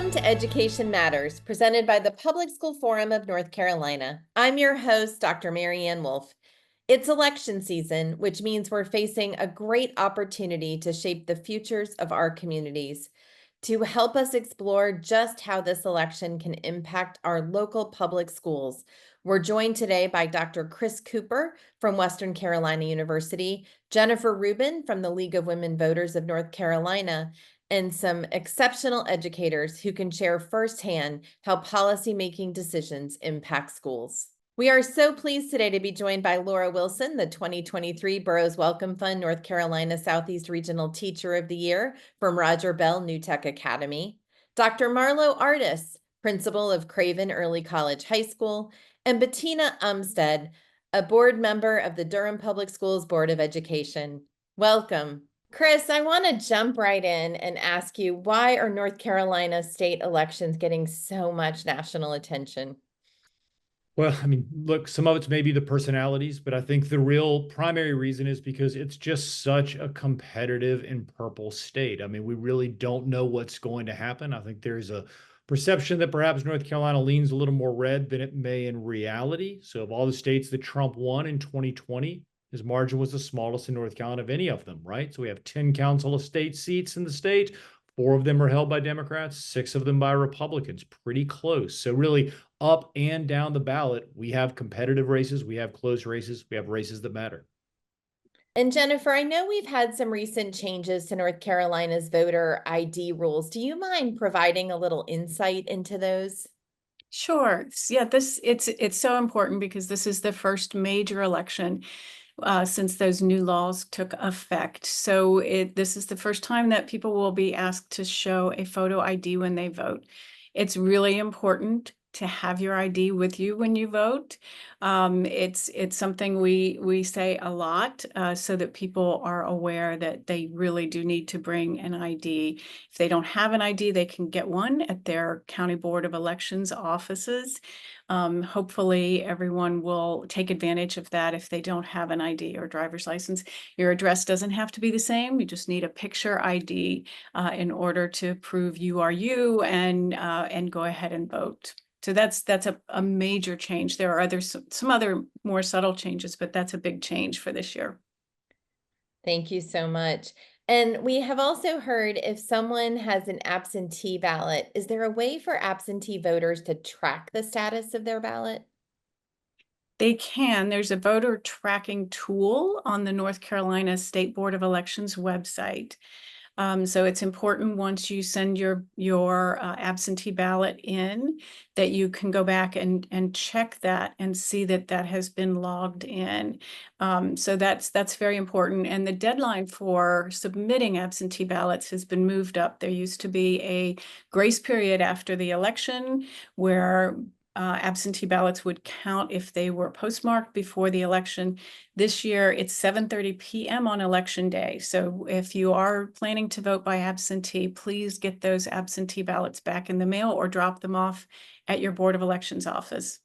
Welcome to Education Matters, presented by the Public School Forum of North Carolina. I'm your host, Dr. Mary Ann Wolf. It's election season, which means we're facing a great opportunity to shape the futures of our communities. To help us explore just how this election can impact our local public schools, we're joined today by Dr. Chris Cooper from Western Carolina University, Jennifer Rubin from the League of Women Voters of North Carolina, and some exceptional educators who can share firsthand how policymaking decisions impact schools. We are so pleased today to be joined by Laura Wilson, the 2023 Burroughs Wellcome Fund North Carolina Southeast Regional Teacher of the Year from Roger Bell New Tech Academy, Dr. Marlow Artis, Principal of Craven Early College High School, and Bettina Umstead, a board member of the Durham Public Schools Board of Education. Welcome. Chris, I want to jump right in and ask you, why are North Carolina state elections getting so much national attention? Well, I mean, look, some of it's maybe the personalities, but I think the real primary reason is because it's just such a competitive and purple state. I mean, we really don't know what's going to happen. I think there's a perception that perhaps North Carolina leans a little more red than it may in reality. So of all the states that Trump won in 2020, his margin was the smallest in North Carolina of any of them, right? So we have 10 council of state seats in the state. 4 of them are held by Democrats, 6 of them by Republicans, pretty close. So really up and down the ballot, we have competitive races, we have close races, we have races that matter. And Jennifer, I know we've had some recent changes to North Carolina's voter ID rules. Do you mind providing a little insight into those? Sure. Yeah, it's so important because this is the first major election since those new laws took effect. So this is the first time that people will be asked to show a photo ID when they vote. It's really important to have your ID with you when you vote. It's something we say a lot so that people are aware that they really do need to bring an ID. If they don't have an ID, they can get one at their County Board of Elections offices. Hopefully everyone will take advantage of that if they don't have an ID or driver's license. Your address doesn't have to be the same. You just need a picture ID in order to prove you are you and go ahead and vote. So that's a major change. There are some other more subtle changes, but that's a big change for this year. Thank you so much. And we have also heard if someone has an absentee ballot, is there a way for absentee voters to track the status of their ballot? They can. There's a voter tracking tool on the North Carolina State Board of Elections website. So it's important once you send your absentee ballot in that you can go back and check that and see that that has been logged in. So that's very important. And the deadline for submitting absentee ballots has been moved up. There used to be a grace period after the election where absentee ballots would count if they were postmarked before the election. This year, it's 7:30 p.m. on election day. So if you are planning to vote by absentee, please get those absentee ballots back in the mail or drop them off at your Board of Elections office.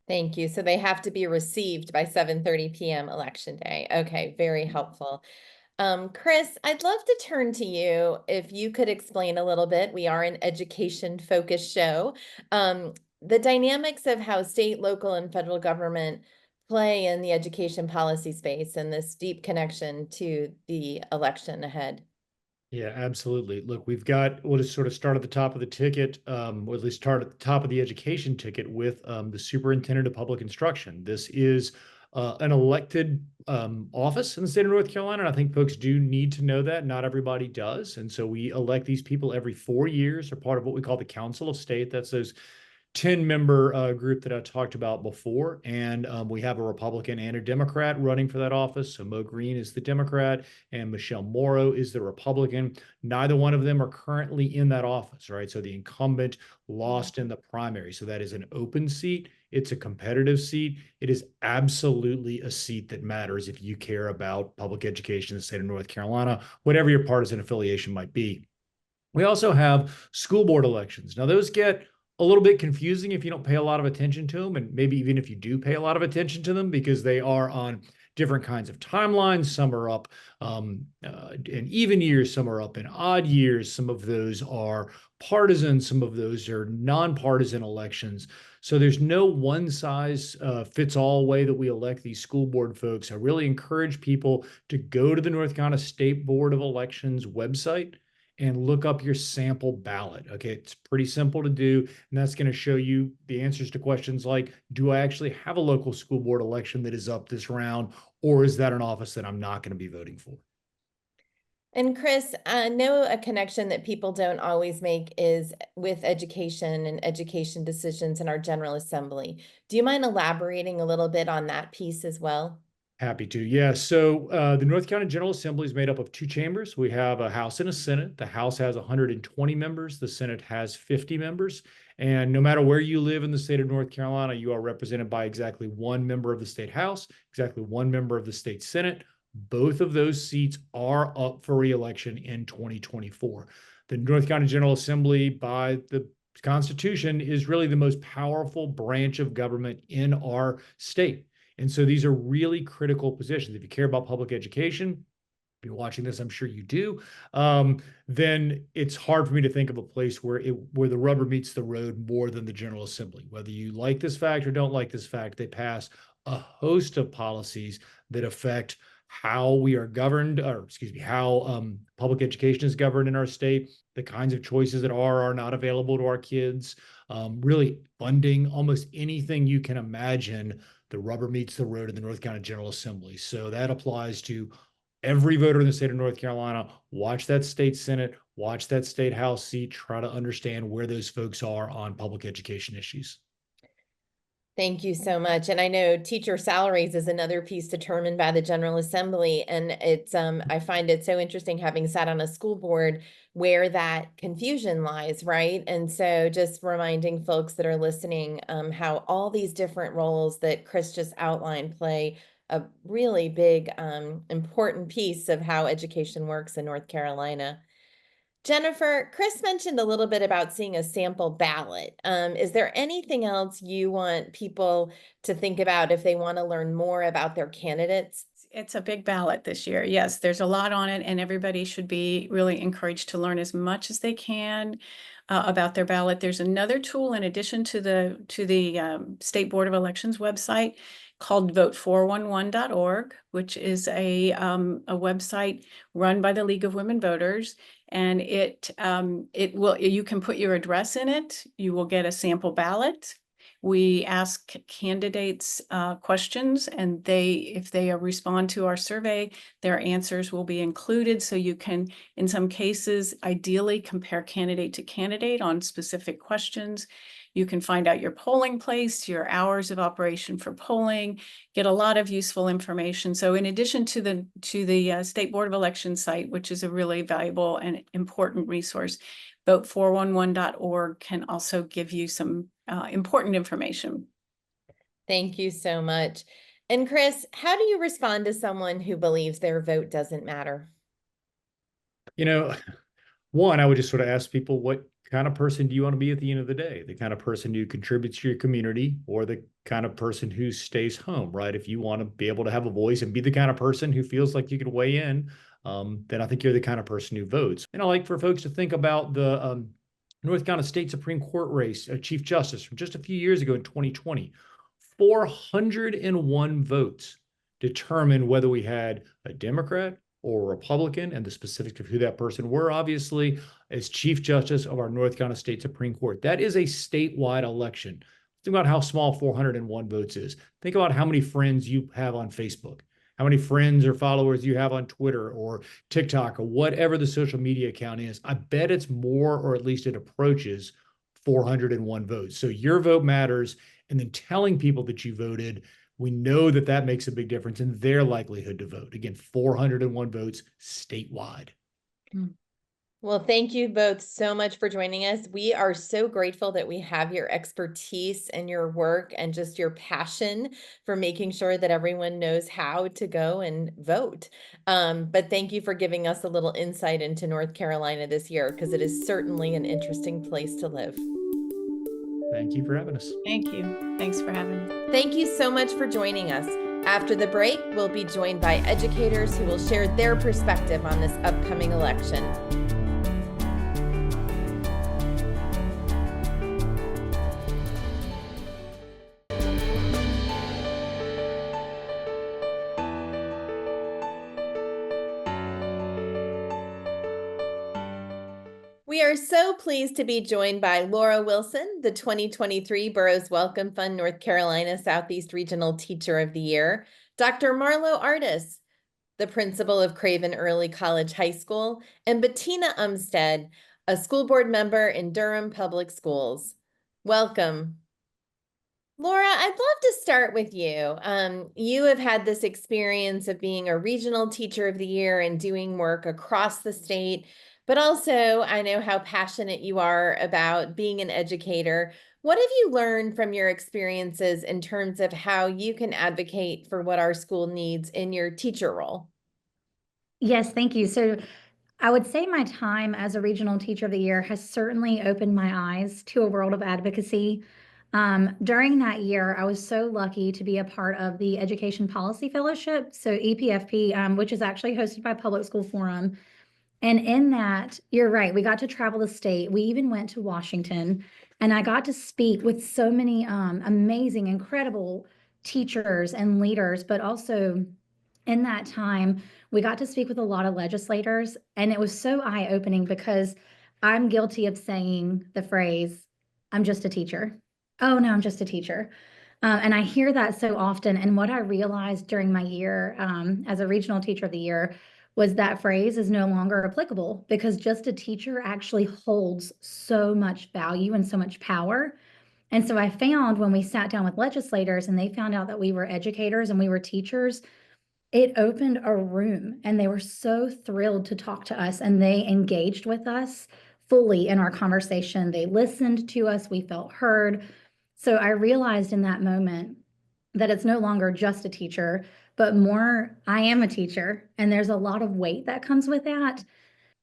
Thank you. So they have to be received by 7:30 p.m. election day. Okay, very helpful. Chris, I'd love to turn to you if you could explain a little bit. We are an education-focused show. The dynamics of how state, local, and federal government play in the education policy space and this deep connection to the election ahead. Yeah, absolutely. Look, we'll just sort of start at the top of the ticket, or at least start at the top of the education ticket with the superintendent of public instruction. This is an elected office in the state of North Carolina. And I think folks do need to know that. Not everybody does. And so we elect these people every 4 years. They're part of what we call the Council of State. That's those 10-member group that I talked about before. And we have a Republican and a Democrat running for that office. So Mo Green is the Democrat and Michelle Morrow is the Republican. Neither one of them are currently in that office, right? So the incumbent lost in the primary. So that is an open seat. It's a competitive seat. It is absolutely a seat that matters if you care about public education in the state of North Carolina, whatever your partisan affiliation might be. We also have school board elections. Now, those get a little bit confusing if you don't pay a lot of attention to them, and maybe even if you do pay a lot of attention to them, because they are on different kinds of timelines. Some are up in even years, some are up in odd years. Some of those are partisan, some of those are nonpartisan elections. So there's no one size fits all way that we elect these school board folks. I really encourage people to go to the North Carolina State Board of Elections website and look up your sample ballot. Okay, it's pretty simple to do, and that's going to show you the answers to questions like, do I actually have a local school board election that is up this round, or is that an office that I'm not going to be voting for? And Chris, I know a connection that people don't always make is with education and education decisions in our General Assembly. Do you mind elaborating a little bit on that piece as well? Happy to. Yeah. So the North Carolina General Assembly is made up of two chambers. We have a House and a Senate. The House has 120 members. The Senate has 50 members. And no matter where you live in the state of North Carolina, you are represented by exactly one member of the state House, exactly one member of the state Senate. Both of those seats are up for re-election in 2024. The North Carolina General Assembly, by the Constitution, is really the most powerful branch of government in our state. And so these are really critical positions. If you care about public education, if you're watching this, I'm sure you do, then it's hard for me to think of a place where the rubber meets the road more than the General Assembly. Whether you like this fact or don't like this fact, they pass a host of policies that affect how we are governed, or excuse me, how public education is governed in our state, the kinds of choices that are or are not available to our kids, really funding almost anything you can imagine. The rubber meets the road in the North Carolina General Assembly. So that applies to every voter in the state of North Carolina. Watch that state Senate, watch that state House seat, try to understand where those folks are on public education issues. Thank you so much. And I know teacher salaries is another piece determined by the General Assembly. And it's I find it so interesting, having sat on a school board, where that confusion lies, right? And so just reminding folks that are listening how all these different roles that Chris just outlined play a really big important piece of how education works in North Carolina. Jennifer, Chris mentioned a little bit about seeing a sample ballot. Is there anything else you want people to think about if they want to learn more about their candidates? It's a big ballot this year. Yes, there's a lot on it, and everybody should be really encouraged to learn as much as they can about their ballot. There's another tool in addition to the State Board of Elections website called vote411.org, which is a website run by the League of Women Voters. And you can put your address in it. You will get a sample ballot. We ask candidates questions, and if they respond to our survey, their answers will be included. So you can, in some cases, ideally compare candidate to candidate on specific questions. You can find out your polling place, your hours of operation for polling, get a lot of useful information. So in addition to the State Board of Elections site, which is a really valuable and important resource, vote411.org can also give you some important information. Thank you so much. And Chris, how do you respond to someone who believes their vote doesn't matter? You know, one, I would just sort of ask people, what kind of person do you want to be at the end of the day? The kind of person who contributes to your community, or the kind of person who stays home, right? If you want to be able to have a voice and be the kind of person who feels like you can weigh in, then I think you're the kind of person who votes. And I like for folks to think about the North Carolina State Supreme Court race, Chief Justice, from just a few years ago in 2020. 401 votes determined whether we had a Democrat or a Republican, and the specifics of who that person were, obviously, as Chief Justice of our North Carolina State Supreme Court. That is a statewide election. Think about how small 401 votes is. Think about how many friends you have on Facebook, how many friends or followers you have on Twitter or TikTok or whatever the social media account is. I bet it's more, or at least it approaches 401 votes. So your vote matters, and then telling people that you voted, we know that that makes a big difference in their likelihood to vote. Again, 401 votes statewide. Well, thank you both so much for joining us. We are so grateful that we have your expertise and your work and just your passion for making sure that everyone knows how to go and vote. But thank you for giving us a little insight into North Carolina this year, because it is certainly an interesting place to live. Thank you for having us. Thank you. Thanks for having me. Thank you so much for joining us. After the break, we'll be joined by educators who will share their perspective on this upcoming election. We are so pleased to be joined by Laura Wilson, the 2023 Burroughs Wellcome Fund North Carolina Southeast Regional Teacher of the Year, Dr. Marlow Artis, the principal of Craven Early College High School, and Bettina Umstead, a school board member in Durham Public Schools. Welcome. Laura, I'd love to start with you. You have had this experience of being a regional teacher of the year and doing work across the state, but also I know how passionate you are about being an educator. What have you learned from your experiences in terms of how you can advocate for what our school needs in your teacher role? Yes, thank you. So I would say my time as a regional teacher of the year has certainly opened my eyes to a world of advocacy. During that year, I was so lucky to be a part of the Education Policy Fellowship, so EPFP, which is actually hosted by Public School Forum. And in that, you're right, we got to travel the state. We even went to Washington, and I got to speak with so many amazing, incredible teachers and leaders, but also in that time, we got to speak with a lot of legislators, and it was so eye-opening because I'm guilty of saying the phrase, I'm just a teacher. Oh, no, I'm just a teacher. And I hear that so often. And what I realized during my year as a regional teacher of the year was that phrase is no longer applicable because just a teacher actually holds so much value and so much power. And so I found when we sat down with legislators and they found out that we were educators and we were teachers, it opened a room and they were so thrilled to talk to us and they engaged with us fully in our conversation. They listened to us, we felt heard. So I realized in that moment that it's no longer just a teacher, but more, I am a teacher. And there's a lot of weight that comes with that.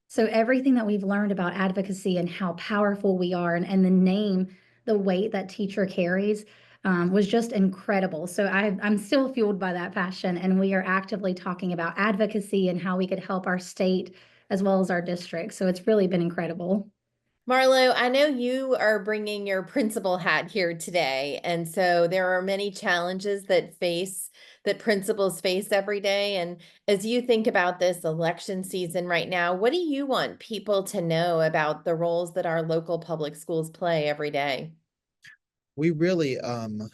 So everything that we've learned about advocacy and how powerful we are and the name, the weight that teacher carries was just incredible. So I'm still fueled by that passion, and we are actively talking about advocacy and how we could help our state as well as our district. So it's really been incredible. Marlow, I know you are bringing your principal hat here today, and so there are many challenges that principals face every day. And as you think about this election season right now, what do you want people to know about the roles that our local public schools play every day? We really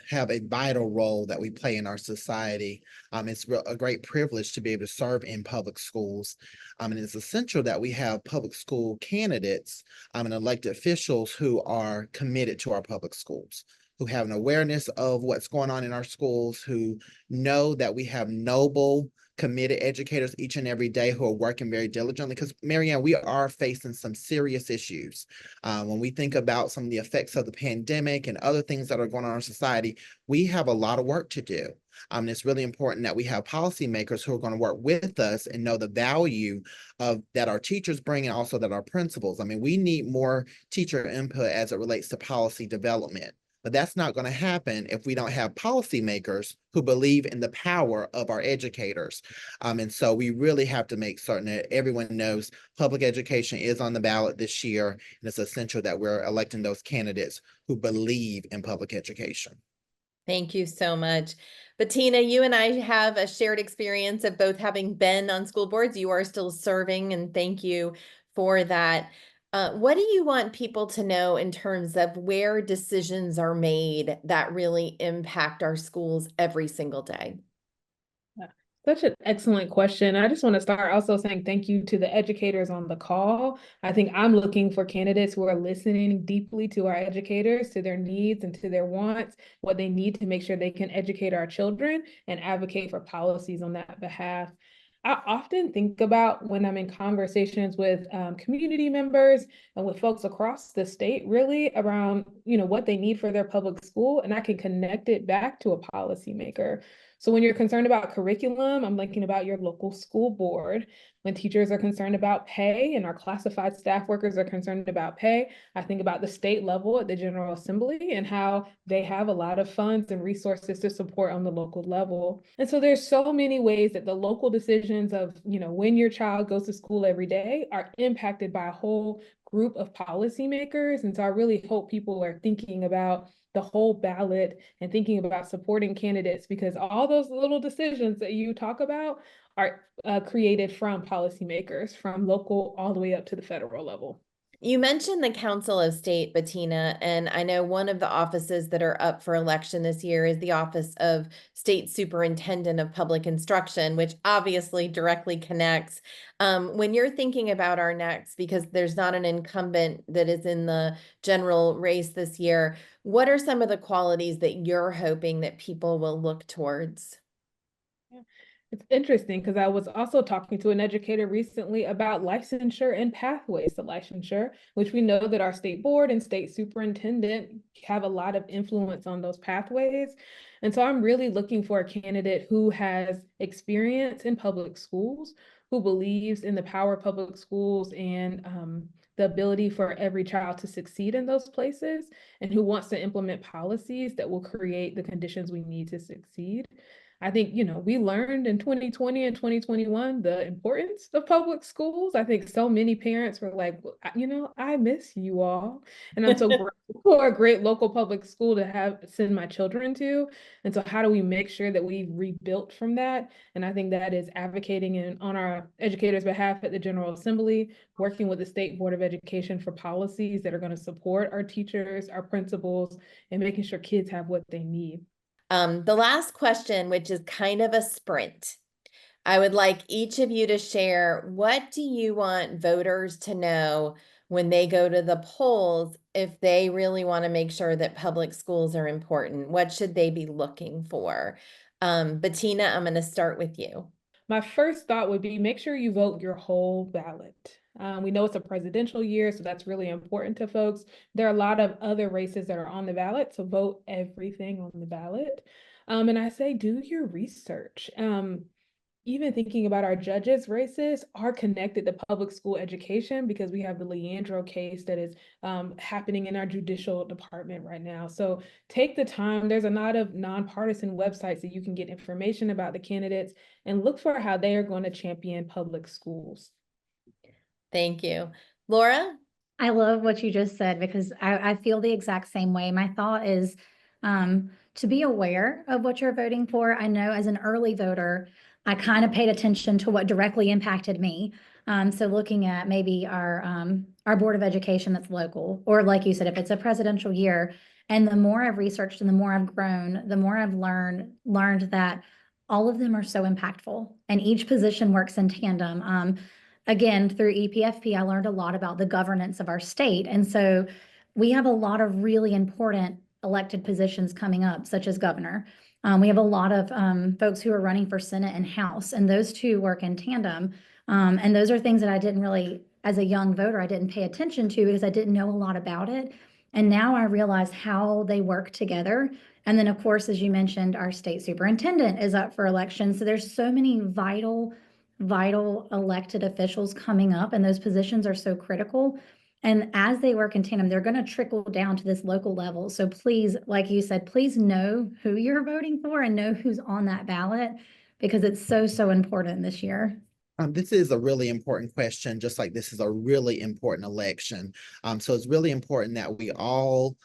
have a vital role that we play in our society. It's a great privilege to be able to serve in public schools. And it's essential that we have public school candidates and elected officials who are committed to our public schools, who have an awareness of what's going on in our schools, who know that we have noble, committed educators each and every day who are working very diligently. Because Marianne, we are facing some serious issues. When we think about some of the effects of the pandemic and other things that are going on in our society, we have a lot of work to do. And it's really important that we have policymakers who are going to work with us and know the value of that our teachers bring and also that our principals. I mean, we need more teacher input as it relates to policy development. But that's not going to happen if we don't have policymakers who believe in the power of our educators. And so we really have to make certain that everyone knows public education is on the ballot this year. And it's essential that we're electing those candidates who believe in public education. Thank you so much. Bettina, you and I have a shared experience of both having been on school boards. You are still serving, and thank you for that. What do you want people to know in terms of where decisions are made that really impact our schools every single day? Such an excellent question. I just want to start also saying thank you to the educators on the call. I think I'm looking for candidates who are listening deeply to our educators, to their needs and to their wants, what they need to make sure they can educate our children and advocate for policies on that behalf. I often think about when I'm in conversations with community members and with folks across the state, really around, what they need for their public school, and I can connect it back to a policymaker. So when you're concerned about curriculum, I'm thinking about your local school board. When teachers are concerned about pay and our classified staff workers are concerned about pay, I think about the state level at the General Assembly and how they have a lot of funds and resources to support on the local level. And so there's so many ways that the local decisions of, when your child goes to school every day are impacted by a whole group of policymakers. And so I really hope people are thinking about the whole ballot and thinking about supporting candidates, because all those little decisions that you talk about are created from policymakers from local all the way up to the federal level. You mentioned the Council of State, Bettina, and I know one of the offices that are up for election this year is the Office of State Superintendent of Public Instruction, which obviously directly connects. When you're thinking about our next, because there's not an incumbent that is in the general race this year, what are some of the qualities that you're hoping that people will look towards? It's interesting because I was also talking to an educator recently about licensure and pathways to licensure, which we know that our state board and state superintendent have a lot of influence on those pathways. And so I'm really looking for a candidate who has experience in public schools, who believes in the power of public schools and the ability for every child to succeed in those places, and who wants to implement policies that will create the conditions we need to succeed. I think, we learned in 2020 and 2021 the importance of public schools. I think so many parents were like, I miss you all. And I'm so grateful for a great local public school to send my children to. And so how do we make sure that we rebuilt from that? And I think that is advocating on our educators' behalf at the General Assembly, working with the State Board of Education for policies that are going to support our teachers, our principals, and making sure kids have what they need. The last question, which is kind of a sprint. I would like each of you to share, what do you want voters to know when they go to the polls if they really want to make sure that public schools are important? What should they be looking for? Bettina, I'm going to start with you. My first thought would be make sure you vote your whole ballot. We know it's a presidential year, so that's really important to folks. There are a lot of other races that are on the ballot, so vote everything on the ballot. And I say do your research. Even thinking about our judges' races are connected to public school education, because we have the Leandro case that is happening in our judicial department right now. So take the time. There's a lot of nonpartisan websites that you can get information about the candidates and look for how they are going to champion public schools. Thank you. Laura? I love what you just said, because I feel the exact same way. My thought is to be aware of what you're voting for. I know as an early voter, I kind of paid attention to what directly impacted me. So looking at maybe our Board of Education that's local, or like you said, if it's a presidential year, and the more I've researched and the more I've grown, the more I've learned that all of them are so impactful and each position works in tandem. Again, through EPFP, I learned a lot about the governance of our state. And so we have a lot of really important elected positions coming up, such as governor. We have a lot of folks who are running for Senate and House, and those two work in tandem. And those are things that I didn't really, as a young voter, I didn't pay attention to because I didn't know a lot about it. And now I realize how they work together. And then, of course, as you mentioned, our state superintendent is up for election. So there's so many vital elected officials coming up, and those positions are so critical. And as they work in tandem, they're going to trickle down to this local level. So please, like you said, please know who you're voting for and know who's on that ballot, because it's so important this year. This is a really important question, just like this is a really important election. So it's really important that we all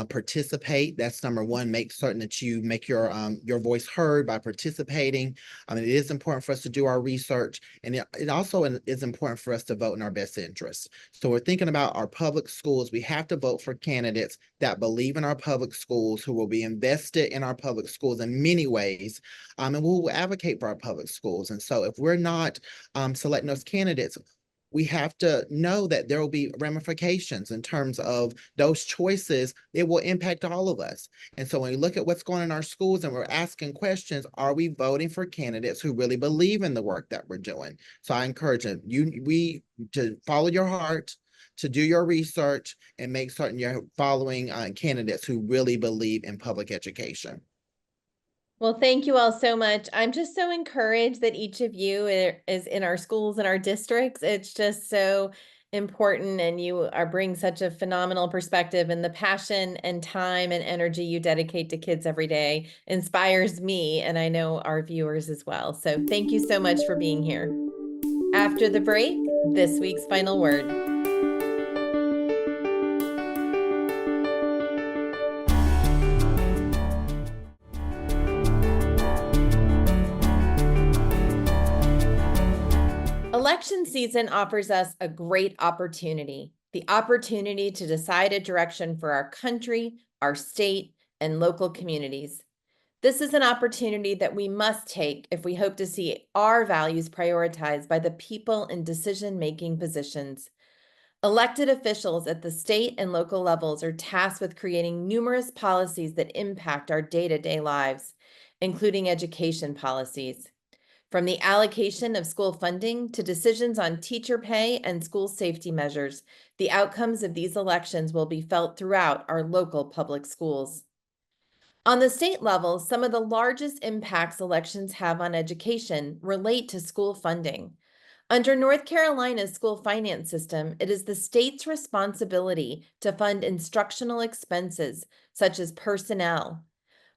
participate. That's number one. Make certain that you make your voice heard by participating. It is important for us to do our research, and it also is important for us to vote in our best interest. So we're thinking about our public schools. We have to vote for candidates that believe in our public schools, who will be invested in our public schools in many ways, and who will advocate for our public schools. And so if we're not selecting those candidates, we have to know that there will be ramifications in terms of those choices. It will impact all of us. And so when we look at what's going on in our schools and we're asking questions, are we voting for candidates who really believe in the work that we're doing? So I encourage you to follow your heart, to do your research, and make certain you're following candidates who really believe in public education. Well, thank you all so much. I'm just so encouraged that each of you is in our schools and our districts. It's just so important, and you are bring such a phenomenal perspective, and the passion and time and energy you dedicate to kids every day inspires me, and I know our viewers as well. So thank you so much for being here. After the break, this week's final word. Election season offers us a great opportunity, the opportunity to decide a direction for our country, our state, and local communities. This is an opportunity that we must take if we hope to see our values prioritized by the people in decision-making positions. Elected officials at the state and local levels are tasked with creating numerous policies that impact our day-to-day lives, including education policies. From the allocation of school funding to decisions on teacher pay and school safety measures, the outcomes of these elections will be felt throughout our local public schools. On the state level, some of the largest impacts elections have on education relate to school funding. Under North Carolina's school finance system, it is the state's responsibility to fund instructional expenses such as personnel,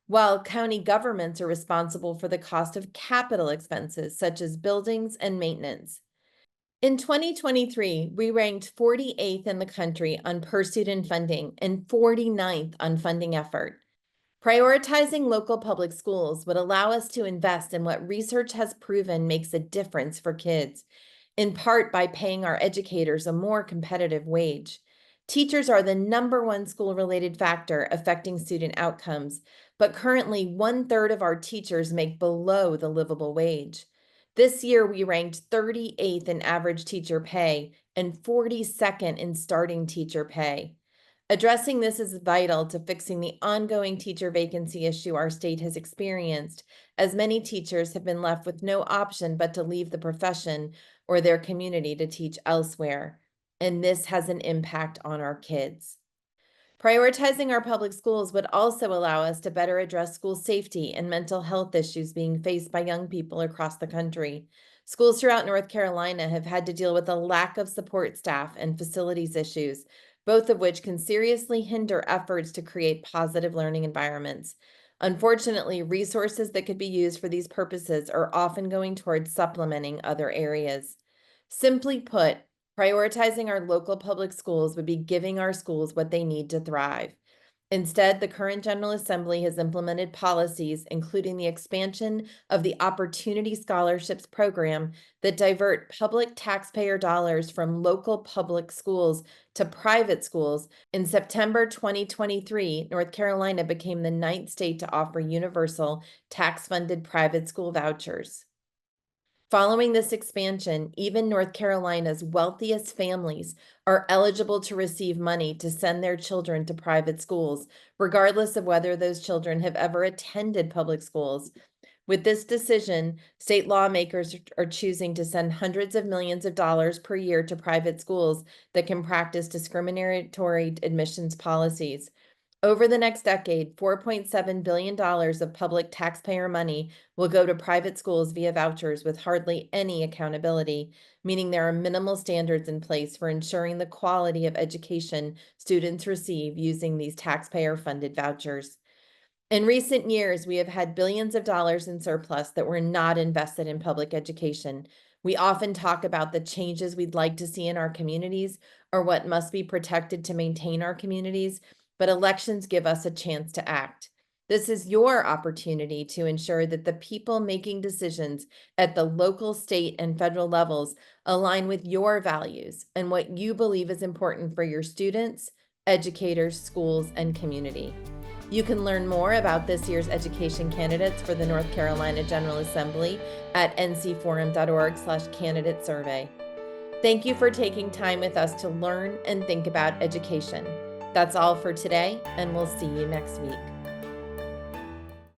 while county governments are responsible for the cost of capital expenses such as buildings and maintenance. In 2023, we ranked 48th in the country on per student funding and 49th on funding effort. Prioritizing local public schools would allow us to invest in what research has proven makes a difference for kids, in part by paying our educators a more competitive wage. Teachers are the #1 school-related factor affecting student outcomes, but currently 1/3 of our teachers make below the livable wage. This year, we ranked 38th in average teacher pay and 42nd in starting teacher pay. Addressing this is vital to fixing the ongoing teacher vacancy issue our state has experienced, as many teachers have been left with no option but to leave the profession or their community to teach elsewhere. And this has an impact on our kids. Prioritizing our public schools would also allow us to better address school safety and mental health issues being faced by young people across the country. Schools throughout North Carolina have had to deal with a lack of support staff and facilities issues, both of which can seriously hinder efforts to create positive learning environments. Unfortunately, resources that could be used for these purposes are often going towards supplementing other areas. Simply put, prioritizing our local public schools would be giving our schools what they need to thrive. Instead, the current General Assembly has implemented policies, including the expansion of the Opportunity Scholarships program, that divert public taxpayer dollars from local public schools to private schools. In September 2023, North Carolina became the 9th state to offer universal tax-funded private school vouchers. Following this expansion, even North Carolina's wealthiest families are eligible to receive money to send their children to private schools, regardless of whether those children have ever attended public schools. With this decision, state lawmakers are choosing to send hundreds of millions of dollars per year to private schools that can practice discriminatory admissions policies. Over the next decade, $4.7 billion of public taxpayer money will go to private schools via vouchers with hardly any accountability, meaning there are minimal standards in place for ensuring the quality of education students receive using these taxpayer-funded vouchers. In recent years, we have had billions of dollars in surplus that were not invested in public education. We often talk about the changes we'd like to see in our communities or what must be protected to maintain our communities, but elections give us a chance to act. This is your opportunity to ensure that the people making decisions at the local, state, and federal levels align with your values and what you believe is important for your students, educators, schools, and community. You can learn more about this year's education candidates for the North Carolina General Assembly at ncforum.org/candidate survey. Thank you for taking time with us to learn and think about education. That's all for today, and we'll see you next week.